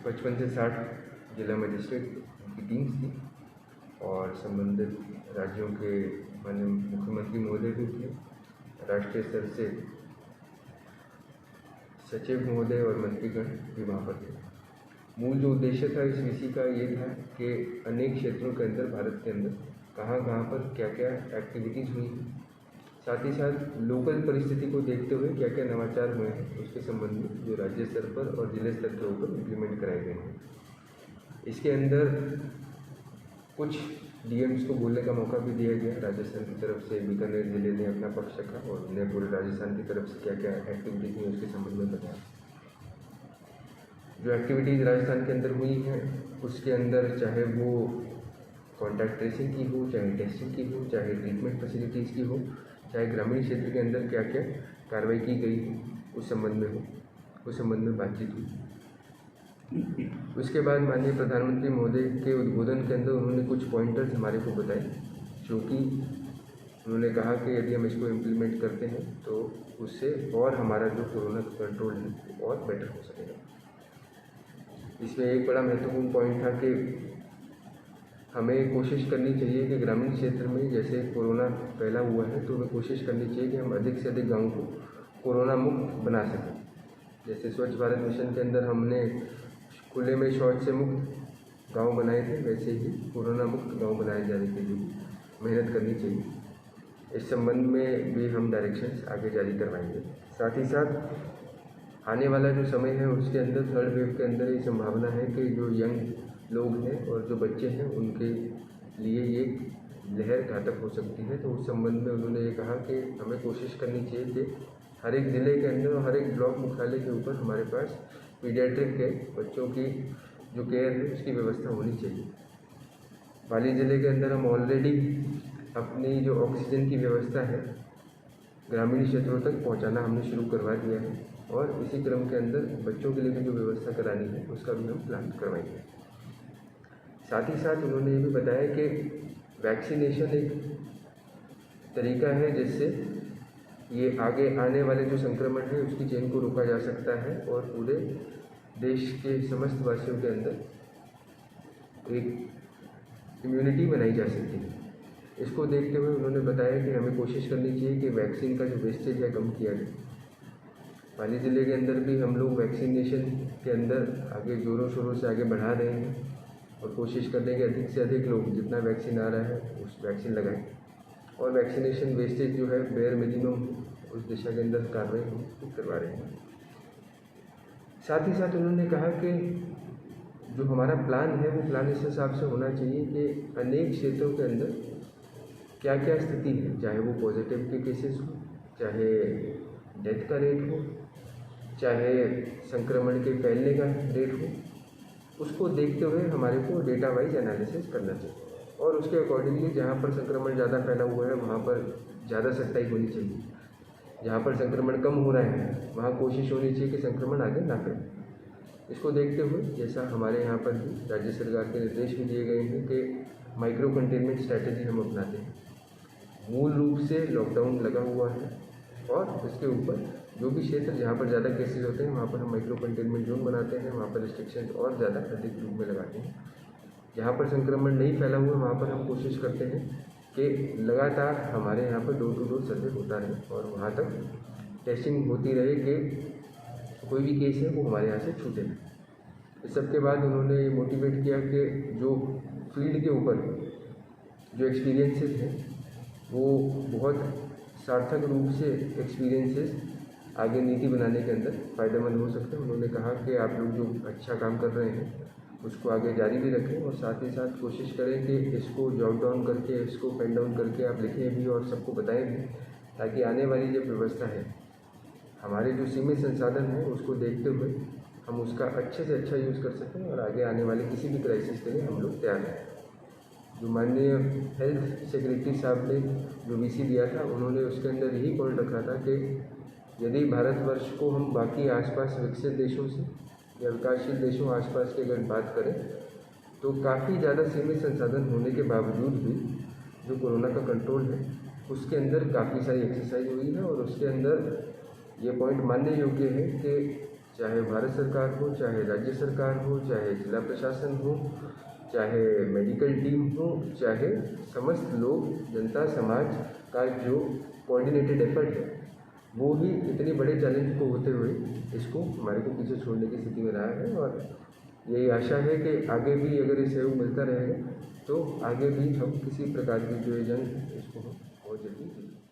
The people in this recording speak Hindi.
55 से 60 जिला मजिस्ट्रेट की टीम्स थी और संबंधित राज्यों के माननीय मुख्यमंत्री महोदय भी थे। राष्ट्रीय स्तर से सचिव महोदय और मंत्रीगण भी वहाँ पर थे। मूल जो उद्देश्य था इस विषय का ये था कि अनेक क्षेत्रों के अंदर, भारत के अंदर कहाँ पर क्या क्या एक्टिविटीज़ हुई हैं, साथ ही साथ लोकल परिस्थिति को देखते हुए क्या क्या नवाचार हुए हैं, उसके संबंध में जो राज्य स्तर पर और जिले स्तर के ऊपर इम्प्लीमेंट कराए गए हैं। इसके अंदर कुछ डीएम्स को बोलने का मौका भी दिया गया। राजस्थान की तरफ से बीकानेर जिले ने अपना पक्ष रखा और उन्हें पूरे राजस्थान की तरफ से क्या क्या एक्टिविटीज़ हुई उसके संबंध में बताया। जो एक्टिविटीज़ राजस्थान के अंदर हुई हैं उसके अंदर चाहे वो कॉन्टैक्ट ट्रेसिंग की हो, चाहे टेस्टिंग की हो, चाहे ट्रीटमेंट फैसिलिटीज़ की हो, चाहे ग्रामीण क्षेत्र के अंदर क्या क्या कार्रवाई की गई उस संबंध में हो, उस संबंध में बातचीत हुई। उसके बाद माननीय प्रधानमंत्री महोदय के उद्बोधन के अंदर उन्होंने कुछ पॉइंटर्स हमारे को बताए, जो कि उन्होंने कहा कि यदि हम इसको इम्प्लीमेंट करते हैं तो उससे और हमारा जो कोरोना कंट्रोल है और बेटर हो सकेगा। इसमें एक बड़ा महत्वपूर्ण पॉइंट था कि हमें कोशिश करनी चाहिए कि ग्रामीण क्षेत्र में जैसे कोरोना फैला हुआ है तो हमें कोशिश करनी चाहिए कि हम अधिक से अधिक गाँव को कोरोना मुक्त बना सकें। जैसे स्वच्छ भारत मिशन के अंदर हमने खुले में शौच से मुक्त गांव बनाए थे, वैसे ही कोरोना मुक्त गांव बनाए जाने के लिए मेहनत करनी चाहिए। इस संबंध में भी हम डायरेक्शंस आगे जारी करवाएंगे। साथ ही साथ आने वाला जो समय है उसके अंदर थर्ड वेव के अंदर ये संभावना है कि जो यंग लोग हैं और जो बच्चे हैं उनके लिए ये लहर घातक हो सकती है। तो उस संबंध में उन्होंने ये कहा कि हमें कोशिश करनी चाहिए कि हर एक ज़िले के अंदर और हर एक ब्लॉक मुख्यालय के ऊपर हमारे पास पीडियाट्रिक के बच्चों की जो केयर है उसकी व्यवस्था होनी चाहिए। पाली ज़िले के अंदर हम ऑलरेडी अपनी जो ऑक्सीजन की व्यवस्था है ग्रामीण क्षेत्रों तक पहुंचाना हमने शुरू करवा दिया है और इसी क्रम के अंदर बच्चों के लिए भी जो व्यवस्था करानी है उसका भी हम प्लान करवाएंगे। साथ ही साथ उन्होंने ये भी बताया कि वैक्सीनेशन एक तरीका है जिससे ये आगे आने वाले जो संक्रमण है उसकी चेन को रोका जा सकता है और पूरे देश के समस्त वासियों के अंदर एक इम्यूनिटी बनाई जा सकती है। इसको देखते हुए उन्होंने बताया कि हमें कोशिश करनी चाहिए कि वैक्सीन का जो वेस्टेज है कम किया जाए। पाली ज़िले के अंदर भी हम लोग वैक्सीनेशन के अंदर आगे ज़ोरों शोरों से आगे बढ़ा रहे हैं और कोशिश कर रहे हैं कि अधिक से अधिक लोग जितना वैक्सीन आ रहा है उस वैक्सीन लगाएं और वैक्सीनेशन वेस्टेज जो है बेयर मिनिमम उस दिशा के अंदर कार्रवाई हम करवा रहे हैं। साथ ही साथ उन्होंने कहा कि जो हमारा प्लान है वो प्लान इस हिसाब से होना चाहिए कि अनेक क्षेत्रों के अंदर क्या क्या स्थिति है, चाहे वो पॉजिटिव के केसेस हो, चाहे डेथ का रेट हो, चाहे संक्रमण के फैलने का रेट हो, उसको देखते हुए हमारे को डेटा वाइज एनालिसिस करना चाहिए और उसके अकॉर्डिंगली जहाँ पर संक्रमण ज़्यादा फैला हुआ है वहाँ पर ज़्यादा सख्ताई होनी चाहिए, जहाँ पर संक्रमण कम हो रहा है वहाँ कोशिश होनी चाहिए कि संक्रमण आगे ना फैले। इसको देखते हुए जैसा हमारे यहाँ पर भी राज्य सरकार के निर्देश भी दिए गए हैं कि माइक्रो कंटेनमेंट स्ट्रैटेजी हम अपनाते हैं। मूल रूप से लॉकडाउन लगा हुआ है और इसके ऊपर जो भी क्षेत्र जहाँ पर ज़्यादा केसेस होते हैं वहाँ पर हम माइक्रो कंटेनमेंट जोन बनाते हैं, वहाँ पर रिस्ट्रिक्शंस और ज़्यादा अधिक रूप में लगाते हैं। जहाँ पर संक्रमण नहीं फैला हुआ वहाँ पर हम कोशिश करते हैं कि लगातार हमारे यहाँ पर डोर टू डोर सर्वे होता रहे और वहाँ तक टेस्टिंग होती रहे कि कोई भी केस है वो हमारे यहाँ से छूटे नहीं। इस सब के बाद उन्होंने मोटिवेट किया कि जो फील्ड के ऊपर जो एक्सपीरियंसेस हैं वो बहुत सार्थक रूप से एक्सपीरियंसेस आगे नीति बनाने के अंदर फ़ायदेमंद हो सकते हैं। उन्होंने कहा कि आप लोग जो अच्छा काम कर रहे हैं उसको आगे जारी भी रखें और साथ ही साथ कोशिश करें कि इसको जॉट डाउन करके, इसको पेन डाउन करके आप लिखें भी और सबको बताएं भी, ताकि आने वाली जो व्यवस्था है हमारे जो सीमित संसाधन हैं उसको देखते हुए हम उसका अच्छे से अच्छा यूज़ कर सकें और आगे आने वाले किसी भी क्राइसिस के लिए हम लोग तैयार हैं। जो माननीय हेल्थ सेक्रेटरी साहब ने जो वीसी दिया था उन्होंने उसके अंदर यही पॉइंट रखा था कि यदि भारतवर्ष को हम बाकी आसपास विकसित देशों से या विकासशील देशों आसपास की अगर बात करें तो काफ़ी ज़्यादा सीमित संसाधन होने के बावजूद भी जो कोरोना का कंट्रोल है उसके अंदर काफ़ी सारी एक्सरसाइज हुई है और उसके अंदर ये पॉइंट मानने योग्य है कि चाहे भारत सरकार हो, चाहे राज्य सरकार हो, चाहे जिला प्रशासन हो, चाहे मेडिकल टीम हो, चाहे समस्त लोग, जनता समाज का जो कोऑर्डिनेटेड एफर्ट है, वो ही इतने बड़े चैलेंज को होते हुए इसको हमारे को पीछे छोड़ने की स्थिति में रहा है। और यही आशा है कि आगे भी अगर ये सहयोग मिलता रहेगा तो आगे भी हम किसी प्रकार की जो ये जंग इसको बहुत जल्दी जीतेंगे।